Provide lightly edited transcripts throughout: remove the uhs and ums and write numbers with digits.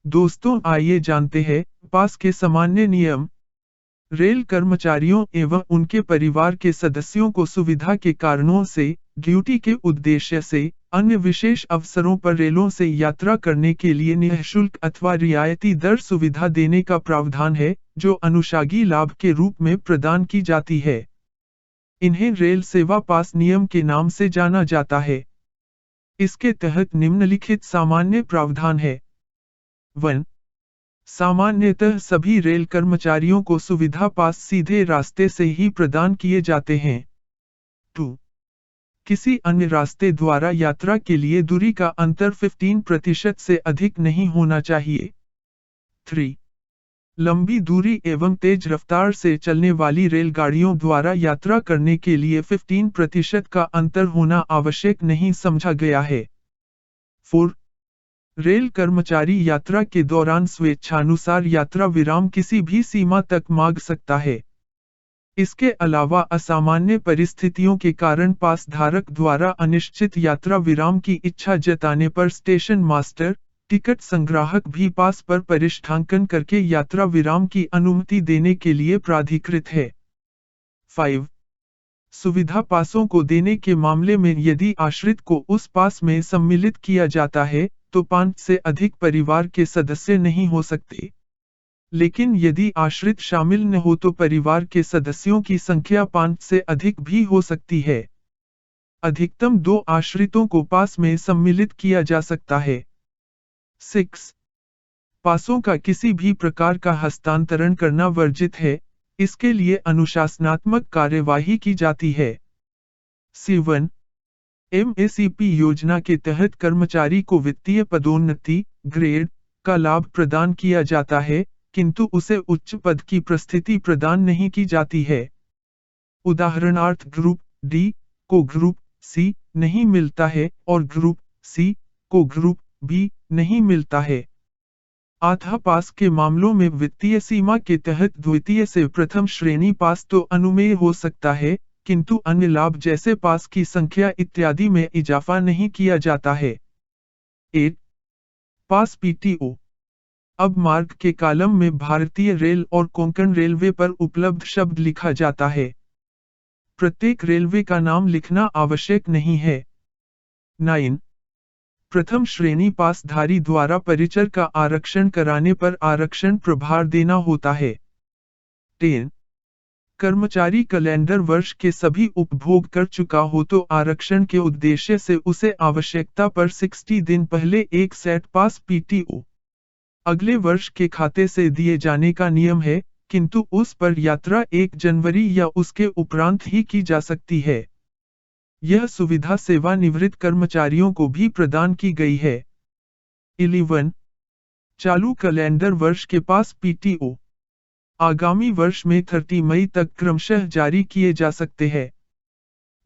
दोस्तों आइए जानते हैं पास के सामान्य नियम। रेल कर्मचारियों एवं उनके परिवार के सदस्यों को सुविधा के कारणों से, ड्यूटी के उद्देश्य से, अन्य विशेष अवसरों पर रेलों से यात्रा करने के लिए निःशुल्क अथवा रियायती दर सुविधा देने का प्रावधान है, जो अनुषागी लाभ के रूप में प्रदान की जाती है। इन्हें रेल सेवा पास नियम के नाम से जाना जाता है। इसके तहत निम्नलिखित सामान्य प्रावधान है। 1. सामान्यतः सभी रेल कर्मचारियों को सुविधा पास सीधे रास्ते से ही प्रदान किए जाते हैं। 2. किसी अन्य रास्ते द्वारा यात्रा के लिए दूरी का अंतर 15% से अधिक नहीं होना चाहिए। 3. लंबी दूरी एवं तेज रफ्तार से चलने वाली रेलगाड़ियों द्वारा यात्रा करने के लिए 15% का अंतर होना आवश्यक नहीं समझा गया है। 4. रेल कर्मचारी यात्रा के दौरान स्वेच्छानुसार यात्रा विराम किसी भी सीमा तक मांग सकता है। इसके अलावा असामान्य परिस्थितियों के कारण पास धारक द्वारा अनिश्चित यात्रा विराम की इच्छा जताने पर स्टेशन मास्टर, टिकट संग्राहक भी पास पर परिष्ठांकन करके यात्रा विराम की अनुमति देने के लिए प्राधिकृत है। 5. सुविधा पासों को देने के मामले में यदि आश्रित को उस पास में सम्मिलित किया जाता है, तो 5 से अधिक परिवार के सदस्य नहीं हो सकते। लेकिन यदि आश्रित शामिल न हो तो परिवार के सदस्यों की संख्या 5 से अधिक भी हो सकती है। अधिकतम 2 आश्रितों को पास में सम्मिलित किया जा सकता है। 6. पासों का किसी भी प्रकार का हस्तांतरण करना वर्जित है, इसके लिए अनुशासनात्मक कार्यवाही की जाती है। 7. MACP योजना के तहत कर्मचारी को वित्तीय पदोन्नति, ग्रेड, का लाभ प्रदान किया जाता है, किंतु उसे उच्च पद की प्रस्थिति प्रदान नहीं की जाती है। उदाहरणार्थ ग्रुप डी को ग्रुप सी नहीं मिलता है और ग्रुप सी को ग्रुप बी नहीं मिलता है। आधा पास के मामलों में वित्तीय सीमा के तहत द्वितीय से प्रथम श्रेणी पास तो अनुमेय हो सकता है, किंतु अन्य लाभ जैसे पास की संख्या इत्यादि में इजाफा नहीं किया जाता है। 8. पास PTO। अब मार्ग के कालम में भारतीय रेल और कोंकण रेलवे पर उपलब्ध शब्द लिखा जाता है। प्रत्येक रेलवे का नाम लिखना आवश्यक नहीं है। 9. प्रथम श्रेणी पासधारी द्वारा परिचर का आरक्षण कराने पर आरक्षण प्रभार देना होता है। 10. कर्मचारी कैलेंडर वर्ष के सभी उपभोग कर चुका हो तो आरक्षण के उद्देश्य से उसे आवश्यकता पर 60 दिन पहले एक सेट पास PTO अगले वर्ष के खाते से दिए जाने का नियम है, किंतु उस पर यात्रा 1 जनवरी या उसके उपरांत ही की जा सकती है। यह सुविधा सेवानिवृत्त कर्मचारियों को भी प्रदान की गई है। 11. चालू कैलेंडर वर्ष के पास PTO आगामी वर्ष में 30 मई तक क्रमशः जारी किए जा सकते हैं,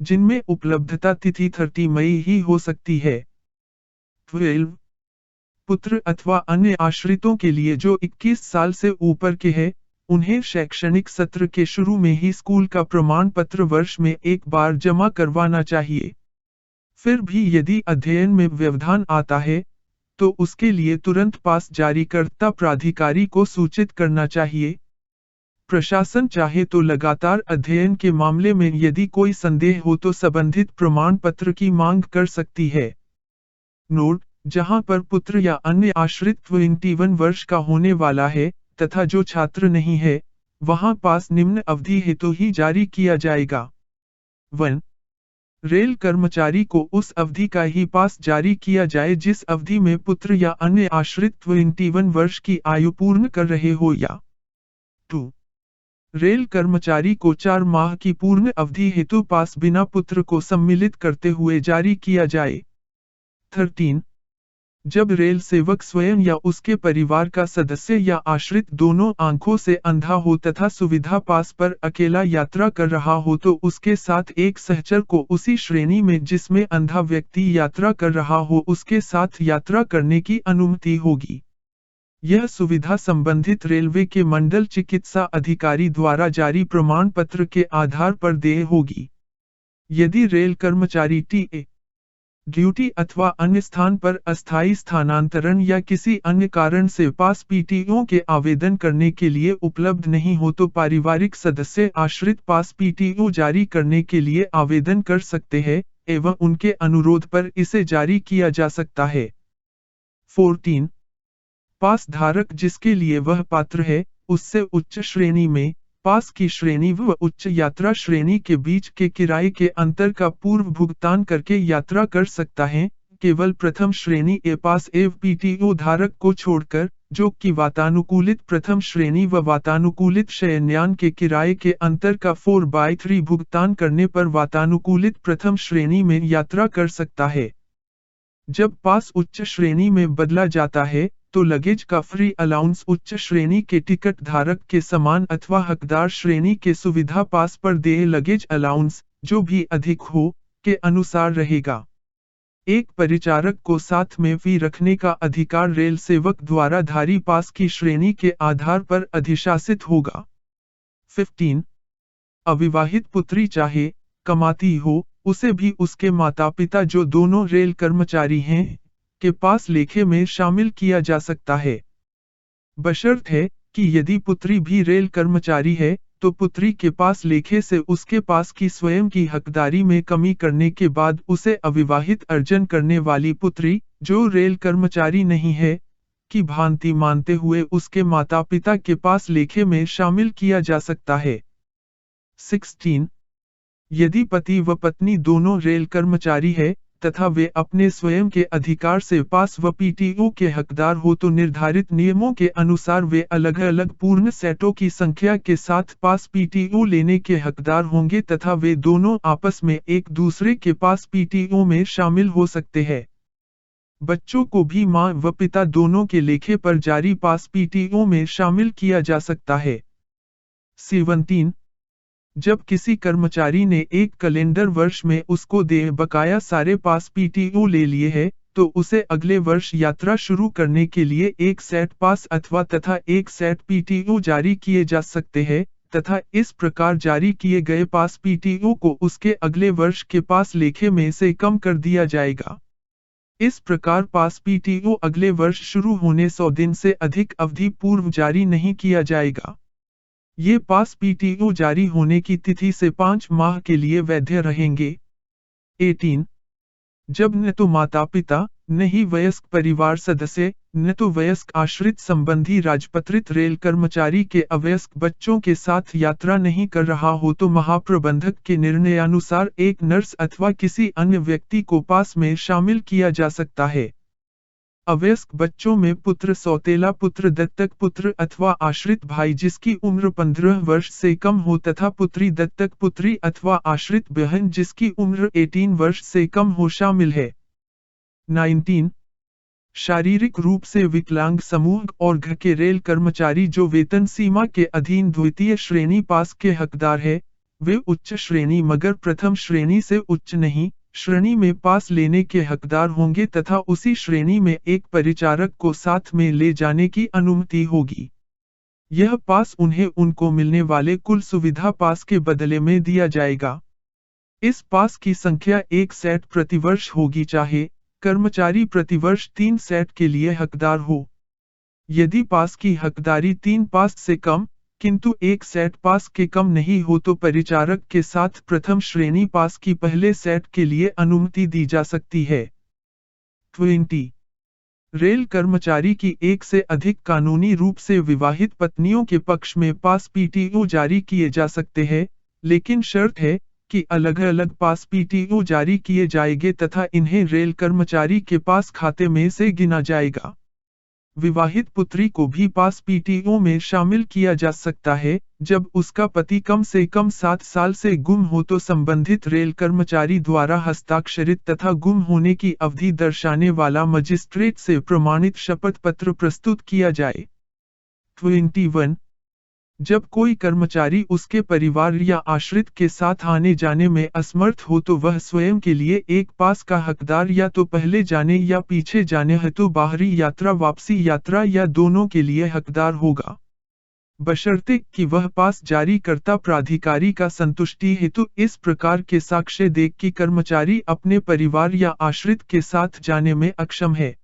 जिनमें उपलब्धता तिथि 30 मई ही हो सकती है। 12. पुत्र अथवा अन्य आश्रितों के लिए जो 21 साल से ऊपर के हैं, उन्हें शैक्षणिक सत्र के शुरू में ही स्कूल का प्रमाण पत्र वर्ष में एक बार जमा करवाना चाहिए। फिर भी यदि अध्ययन में व्यवधान आता है, तो उसके लिए तुरंत पास जारीकर्ता प्राधिकारी को सूचित करना चाहिए। प्रशासन चाहे तो लगातार अध्ययन के मामले में यदि कोई संदेह हो तो संबंधित प्रमाण पत्र की मांग कर सकती है। नोट: जहां पर पुत्र या अन्य आश्रित 21 वर्ष का होने वाला है तथा जो छात्र नहीं है, वहां पास निम्न अवधि हेतु ही जारी किया जाएगा। 1. रेल कर्मचारी को उस अवधि का ही पास जारी किया जाए जिस अवधि में पुत्र या अन्य आश्रित 21 वर्ष की आयु पूर्ण कर रहे हो या 2. रेल कर्मचारी को 4 माह की पूर्ण अवधि हेतु पास बिना पुत्र को सम्मिलित करते हुए जारी किया जाए। 13. जब रेल सेवक स्वयं या उसके परिवार का सदस्य या आश्रित दोनों आंखों से अंधा हो तथा सुविधा पास पर अकेला यात्रा कर रहा हो तो उसके साथ एक सहचर को उसी श्रेणी में जिसमें अंधा व्यक्ति यात्रा कर रहा हो उसके साथ यात्रा करने की अनुमति होगी। यह सुविधा संबंधित रेलवे के मंडल चिकित्सा अधिकारी द्वारा जारी प्रमाण पत्र के आधार पर देय होगी। यदि रेल कर्मचारी TA ड्यूटी अथवा अन्य स्थान पर अस्थायी स्थानांतरण या किसी अन्य कारण से पास पीटीओ के आवेदन करने के लिए उपलब्ध नहीं हो तो पारिवारिक सदस्य आश्रित पास पीटीओ जारी करने के लिए आवेदन कर सकते हैं एवं उनके अनुरोध पर इसे जारी किया जा सकता है। 14 पास धारक जिसके लिए वह पात्र है, उससे उच्च श्रेणी में पास की श्रेणी व उच्च यात्रा श्रेणी के बीच के किराए के अंतर का पूर्व भुगतान करके यात्रा कर सकता है, केवल प्रथम श्रेणी ए पास एवं पीटीओ धारक को छोड़कर, जो कि वातानुकूलित प्रथम श्रेणी व वातानुकूलित शयनयान के किराए के अंतर का 4/3 भुगतान करने पर वातानुकूलित प्रथम श्रेणी में यात्रा कर सकता है। जब पास उच्च श्रेणी में बदला जाता है, तो लगेज का फ्री अलाउंस उच्च श्रेणी के टिकट धारक के समान अथवा हकदार श्रेणी के सुविधा पास पर देय लगेज अलाउंस, जो भी अधिक हो, के अनुसार रहेगा। एक परिचारक को साथ में फी रखने का अधिकार रेल सेवक द्वारा धारी पास की श्रेणी के आधार पर अधिशासित होगा। 15 अविवाहित पुत्री चाहे कमाती हो, उसे भी उसके माता पिता जो दोनों रेल कर्मचारी हैं, के पास लेखे में शामिल किया जा सकता है। बशर्त है कि यदि पुत्री भी रेल कर्मचारी है, तो पुत्री के पास लेखे से उसके पास की स्वयं की हकदारी में कमी करने के बाद उसे अविवाहित अर्जन करने वाली पुत्री, जो रेल कर्मचारी नहीं है, की भांति मानते हुए उसके माता पिता के पास लेखे में शामिल किया जा सकता है। 16 यदि पति व पत्नी दोनों रेल कर्मचारी है तथा वे अपने स्वयं के अधिकार से पास व पीटीओ के हकदार हो तो निर्धारित नियमों के अनुसार वे अलग अलग पूर्ण सेटों की संख्या के साथ पास पीटीओ लेने के हकदार होंगे तथा वे दोनों आपस में एक दूसरे के पास पीटीओ में शामिल हो सकते हैं। बच्चों को भी मां व पिता दोनों के लेखे पर जारी पास पीटीओ में शामिल किया जा सकता है। 17 जब किसी कर्मचारी ने एक कैलेंडर वर्ष में उसको देय बकाया सारे पास पीटीओ ले लिए हैं, तो उसे अगले वर्ष यात्रा शुरू करने के लिए एक सेट पास अथवा तथा एक सेट पीटीओ जारी किए जा सकते हैं तथा इस प्रकार जारी किए गए पास पीटीओ को उसके अगले वर्ष के पास लेखे में से कम कर दिया जाएगा। इस प्रकार पास पीटीओ अगले वर्ष शुरू होने 100 दिन से अधिक अवधि पूर्व जारी नहीं किया जाएगा। ये पास पीटीओ जारी होने की तिथि से 5 माह के लिए वैध रहेंगे। 18 जब न तो माता पिता, न ही वयस्क परिवार सदस्य, न तो वयस्क आश्रित संबंधी राजपत्रित रेल कर्मचारी के अवयस्क बच्चों के साथ यात्रा नहीं कर रहा हो तो महाप्रबंधक के निर्णयानुसार एक नर्स अथवा किसी अन्य व्यक्ति को पास में शामिल किया जा सकता है। अवयस्क बच्चों में पुत्र सौतेला पुत्र दत्तक पुत्र अथवा आश्रित भाई जिसकी उम्र 15 वर्ष से कम हो तथा पुत्री दत्तक पुत्री अथवा आश्रित बहन जिसकी उम्र 18 वर्ष से कम हो शामिल है। 19 शारीरिक रूप से विकलांग समूह और घ के रेल कर्मचारी जो वेतन सीमा के अधीन द्वितीय श्रेणी पास के हकदार है, वे उच्च श्रेणी मगर प्रथम श्रेणी से उच्च नहीं श्रेणी में पास लेने के हकदार होंगे तथा उसी श्रेणी में एक परिचारक को साथ में ले जाने की अनुमति होगी। यह पास उन्हें उनको मिलने वाले कुल सुविधा पास के बदले में दिया जाएगा। इस पास की संख्या 1 सेट प्रतिवर्ष होगी चाहे कर्मचारी प्रतिवर्ष 3 सेट के लिए हकदार हो। यदि पास की हकदारी 3 पास से कम किंतु 1 सेट पास के कम नहीं हो तो परिचारक के साथ प्रथम श्रेणी पास की पहले सेट के लिए अनुमति दी जा सकती है। 20 रेल कर्मचारी की एक से अधिक कानूनी रूप से विवाहित पत्नियों के पक्ष में पास पीटीओ जारी किए जा सकते हैं, लेकिन शर्त है कि अलग अलग पास पीटीओ जारी किए जाएंगे तथा इन्हें रेल कर्मचारी के पास खाते में से गिना जाएगा। विवाहित पुत्री को भी पास पीटीओ में शामिल किया जा सकता है, जब उसका पति कम से कम 7 साल से गुम हो तो संबंधित रेल कर्मचारी द्वारा हस्ताक्षरित तथा गुम होने की अवधि दर्शाने वाला मजिस्ट्रेट से प्रमाणित शपथ पत्र प्रस्तुत किया जाए। 21 जब कोई कर्मचारी उसके परिवार या आश्रित के साथ आने जाने में असमर्थ हो तो वह स्वयं के लिए एक पास का हकदार या तो पहले जाने या पीछे जाने हेतु बाहरी यात्रा वापसी यात्रा या दोनों के लिए हकदार होगा। बशर्ते कि वह पास जारीकर्ता प्राधिकारी का संतुष्टि हेतु इस प्रकार के साक्ष्य दे कि कर्मचारी अपने परिवार या आश्रित के साथ जाने में अक्षम है।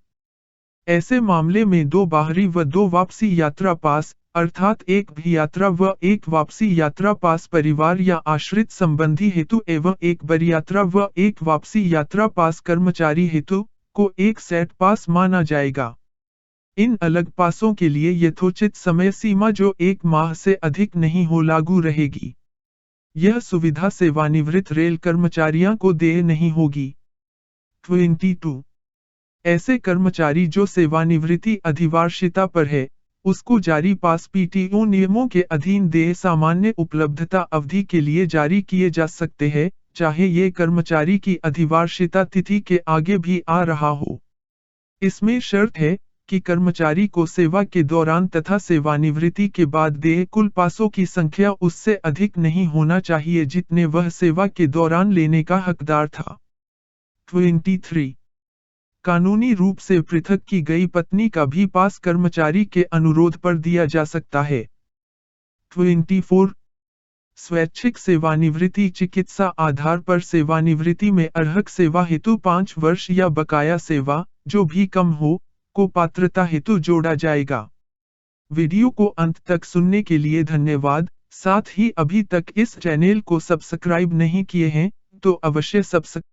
ऐसे मामले में 2 बाहरी व 2 वापसी यात्रा पास, अर्थात एक भी यात्रा व एक वापसी यात्रा पास परिवार या आश्रित संबंधी हेतु एवं एक बरयात्रा व एक वापसी यात्रा पास कर्मचारी हेतु को एक सेट पास माना जाएगा। इन अलग पासों के लिए यथोचित समय सीमा जो 1 माह से अधिक नहीं हो लागू रहेगी। यह सुविधा सेवानिवृत्त रेल कर्मचारियों को देय नहीं होगी। 22. ऐसे कर्मचारी जो सेवानिवृत्ति अधिवार्षिता पर है, उसको जारी पास पीटीओ नियमों के अधीन देय सामान्य उपलब्धता अवधि के लिए जारी किए जा सकते हैं, चाहे ये कर्मचारी की अधिवार्षिता तिथि के आगे भी आ रहा हो। इसमें शर्त है कि कर्मचारी को सेवा के दौरान तथा सेवानिवृत्ति के बाद देय कुल पासों की संख्या उससे अधिक नहीं होना चाहिए जितने वह सेवा के दौरान लेने का हकदार था। 23. कानूनी रूप से पृथक की गई पत्नी का भी पास कर्मचारी के अनुरोध पर दिया जा सकता है। 24. स्वैच्छिक सेवानिवृत्ति चिकित्सा आधार पर सेवानिवृत्ति में अर्हक सेवा हेतु 5 वर्ष या बकाया सेवा, जो भी कम हो, को पात्रता हेतु जोड़ा जाएगा। वीडियो को अंत तक सुनने के लिए धन्यवाद। साथ ही अभी तक इस चैनल को सब्सक्राइब नहीं किए हैं, तो अवश्य सब्सक्राइब